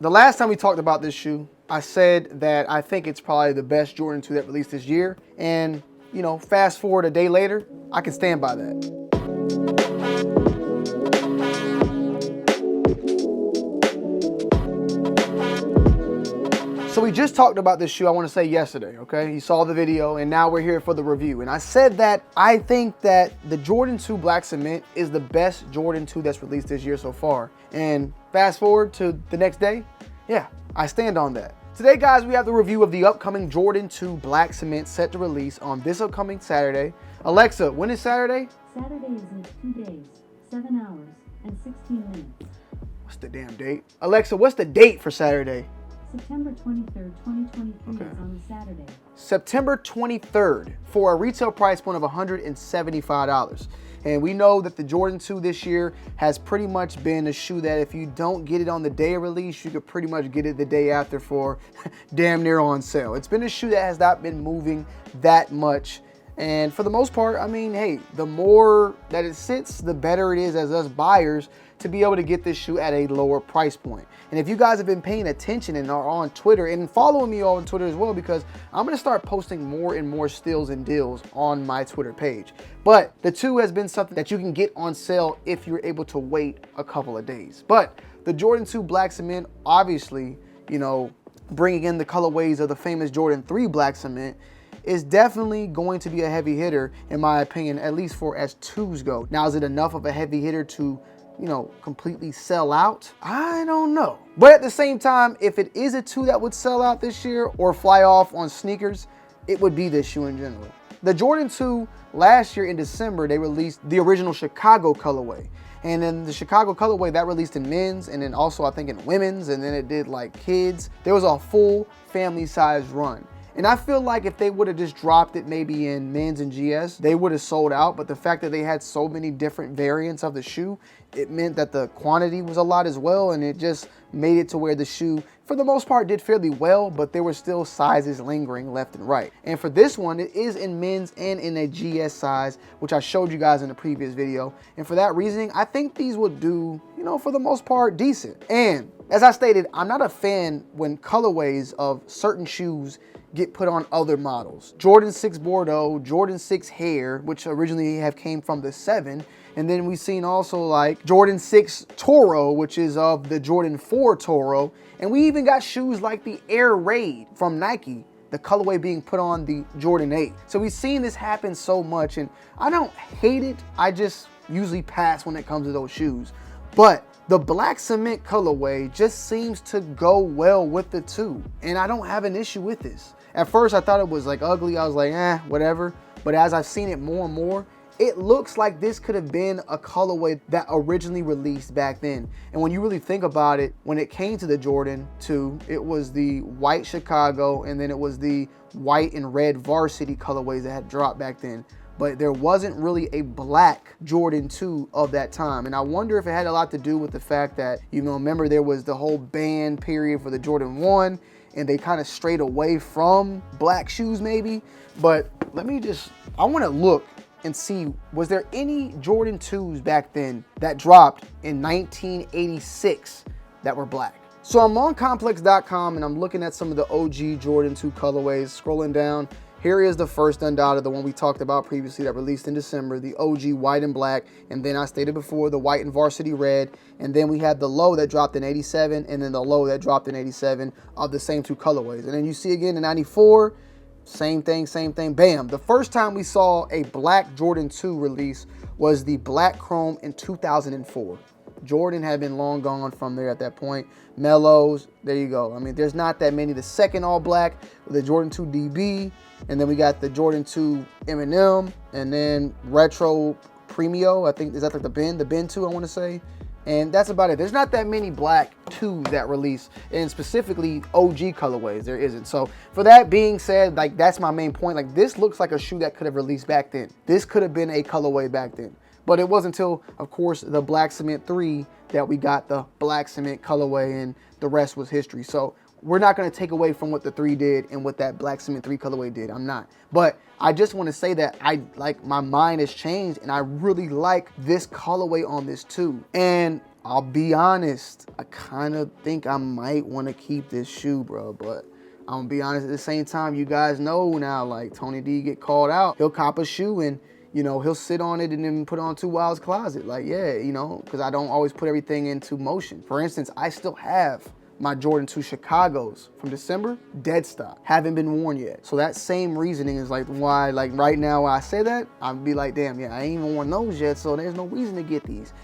The last time we talked about this shoe, I said that I think it's probably the best Jordan 2 that released this year. And, you know, fast forward a day later, I can stand by that. So we just talked about this shoe, I want to say yesterday, okay? You saw the video and now we're here for the review. And I said that I think that the Jordan 2 Black Cement is the best Jordan 2 that's released this year so far. And fast forward to the next day, yeah, I stand on that. Today, guys, we have the review of the upcoming Jordan 2 Black Cement set to release on this upcoming Saturday. Alexa, when is Saturday? Saturday is in 2 days, 7 hours, and 16 minutes. What's the damn date? Alexa, what's the date for Saturday? September 23rd, 2023 Okay. is on a Saturday. September 23rd for a retail price point of $175. And we know that the Jordan 2 this year has pretty much been a shoe that if you don't get it on the day of release, you could pretty much get it the day after for damn near on sale. It's been a shoe that has not been moving that much. And for the most part, I mean, hey, the more that it sits, the better it is as us buyers to be able to get this shoe at a lower price point. And if you guys have been paying attention and are on Twitter and following me on Twitter as well, because I'm gonna start posting more and more steals and deals on my Twitter page. But the 2 has been something that you can get on sale if you're able to wait a couple of days. But the Jordan 2 Black Cement, obviously, you know, bringing in the colorways of the famous Jordan 3 Black Cement, is definitely going to be a heavy hitter, in my opinion, at least for as 2s go. Now, is it enough of a heavy hitter to, you know, completely sell out? I don't know. But at the same time, if it is a 2 that would sell out this year or fly off on sneakers, it would be this shoe in general. The Jordan 2, last year in December, they released the original Chicago colorway. And then the Chicago colorway that released in men's, and then also I think in women's, and then it did like kids. There was a full family size run. And I feel like if they would have just dropped it maybe in men's and GS, they would have sold out. But the fact that they had so many different variants of the shoe, it meant that the quantity was a lot as well. And it just made it to where the shoe, for the most part, did fairly well, but there were still sizes lingering left and right. And for this one, it is in men's and in a GS size, which I showed you guys in the previous video. And for that reason, I think these would do, you know, for the most part, decent. And as I stated, I'm not a fan when colorways of certain shoes get put on other models. Jordan 6 Bordeaux, Jordan 6 Hair, which originally have came from the 7. And then we've seen also like Jordan 6 Toro, which is of the Jordan 4 Toro. And we even got shoes like the Air Raid from Nike, the colorway being put on the Jordan 8. So we've seen this happen so much, and I don't hate it. I just usually pass when it comes to those shoes. But the Black Cement colorway just seems to go well with the 2. And I don't have an issue with this. At first, I thought it was like ugly. I was like, whatever. But as I've seen it more and more, it looks like this could have been a colorway that originally released back then. And when you really think about it, when it came to the Jordan 2, it was the white Chicago, and then it was the white and red varsity colorways that had dropped back then. But there wasn't really a black Jordan 2 of that time. And I wonder if it had a lot to do with the fact that, you know, remember there was the whole ban period for the Jordan 1, and they kind of strayed away from black shoes maybe. But let me just, I want to look and see, was there any Jordan 2s back then that dropped in 1986 that were black? So I'm on complex.com and I'm looking at some of the OG Jordan 2 colorways, scrolling down. Here is the first undoubted, the one we talked about previously that released in December, the OG white and black. And then I stated before, the white and varsity red. And then we had the low that dropped in 87, and then the low that dropped in 87 of the same 2 colorways. And then you see again in 94, same thing, bam. The first time we saw a black Jordan 2 release was the black chrome in 2004. Jordan had been long gone from there at that point. Mellows, there you go. I mean, there's not that many. The second all black, the Jordan 2 DB, and then we got the Jordan 2 M&M, and then Retro Premio. I think, is that like the Ben 2, I want to say. And that's about it. There's not that many black 2s that release, and specifically OG colorways, there isn't. So for that being said, like, that's my main point. Like, this looks like a shoe that could have released back then. This could have been a colorway back then. But it wasn't until, of course, the Black Cement 3 that we got the Black Cement colorway, and the rest was history. So we're not going to take away from what the 3 did and what that Black Cement 3 colorway did. I'm not. But I just want to say that my mind has changed, and I really like this colorway on this too. And I'll be honest, I kind of think I might want to keep this shoe, bro, but I'm gonna be honest, at the same time, you guys know now, like Tony D get called out, he'll cop a shoe and, you know, he'll sit on it and then put it on 2wild's closet. Like, yeah, you know, because I don't always put everything into motion. For instance, I still have my Jordan 2 Chicagos from December, dead stock, haven't been worn yet. So that same reasoning is like why, like right now when I say that, I'd be like, damn, yeah, I ain't even worn those yet, so there's no reason to get these.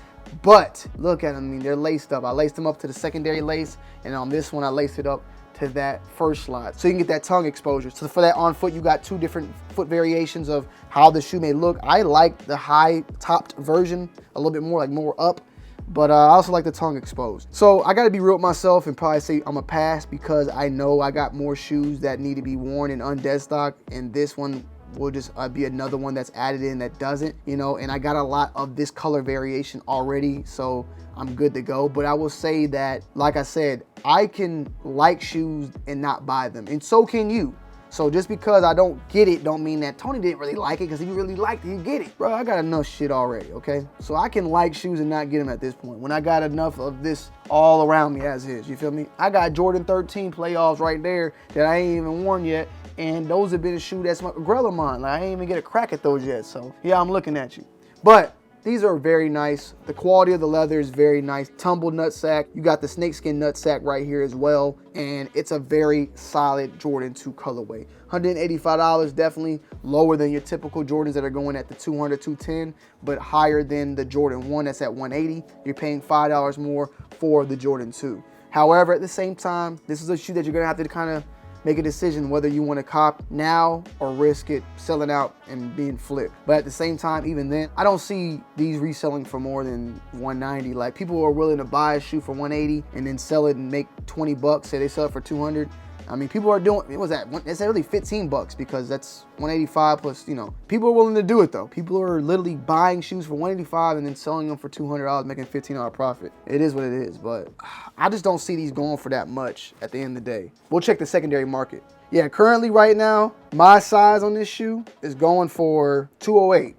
But look at them, I mean, they're laced up. I laced them up to the secondary lace, and on this one, I laced it up to that first slide. So you can get that tongue exposure. So for that on foot, you got two different foot variations of how the shoe may look. I like the high topped version a little bit more, like more up, but I also like the tongue exposed. So I gotta be real with myself and probably say I'm a pass because I know I got more shoes that need to be worn in undead stock, and this one will just be another one that's added in that doesn't, you know, and I got a lot of this color variation already, so I'm good to go. But I will say that, like I said, I can like shoes and not buy them, and so can you. So just because I don't get it don't mean that Tony didn't really like it, because if you really liked it, you get it. Bro, I got enough shit already, okay? So I can like shoes and not get them at this point when I got enough of this all around me as is, you feel me? I got Jordan 13 playoffs right there that I ain't even worn yet, and those have been a shoe that's a grill of mine. Like, I ain't even get a crack at those yet, so yeah, I'm looking at you. But these are very nice. The quality of the leather is very nice. Tumbled nutsack. You got the snakeskin nutsack right here as well. And it's a very solid Jordan 2 colorway. $185, definitely lower than your typical Jordans that are going at the 200, 210, but higher than the Jordan 1 that's at 180. You're paying $5 more for the Jordan 2. However, at the same time, this is a shoe that you're gonna have to kind of make a decision whether you want to cop now or risk it selling out and being flipped. But at the same time, even then, I don't see these reselling for more than 190. Like, people are willing to buy a shoe for 180 and then sell it and make 20 bucks. Say they sell it for 200. I mean, people are doing, what was that? It's really 15 bucks because that's 185 plus, you know. People are willing to do it though. People are literally buying shoes for 185 and then selling them for $200, making $15 profit. It is what it is, but I just don't see these going for that much at the end of the day. We'll check the secondary market. Yeah, currently right now, my size on this shoe is going for $208.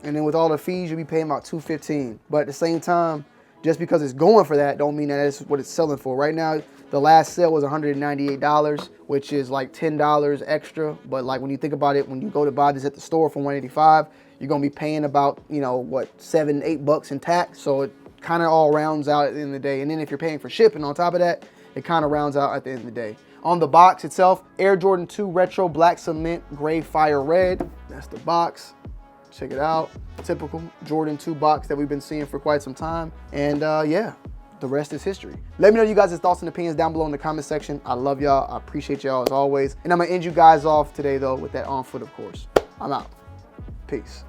And then with all the fees, you'll be paying about $215. But at the same time, just because it's going for that don't mean that that's what it's selling for. Right now, the last sale was $198, which is like $10 extra. But like when you think about it, when you go to buy this at the store for $185, you're gonna be paying about, you know, what, $7, $8 in tax. So it kind of all rounds out at the end of the day. And then if you're paying for shipping on top of that, it kind of rounds out at the end of the day. On the box itself, Air Jordan 2 Retro Black Cement Gray Fire Red. That's the box. Check it out. Typical Jordan 2 box that we've been seeing for quite some time. And yeah, the rest is history. Let me know you guys' thoughts and opinions down below in the comment section. I love y'all. I appreciate y'all as always. And I'm gonna end you guys off today though with that on foot, of course. I'm out. Peace.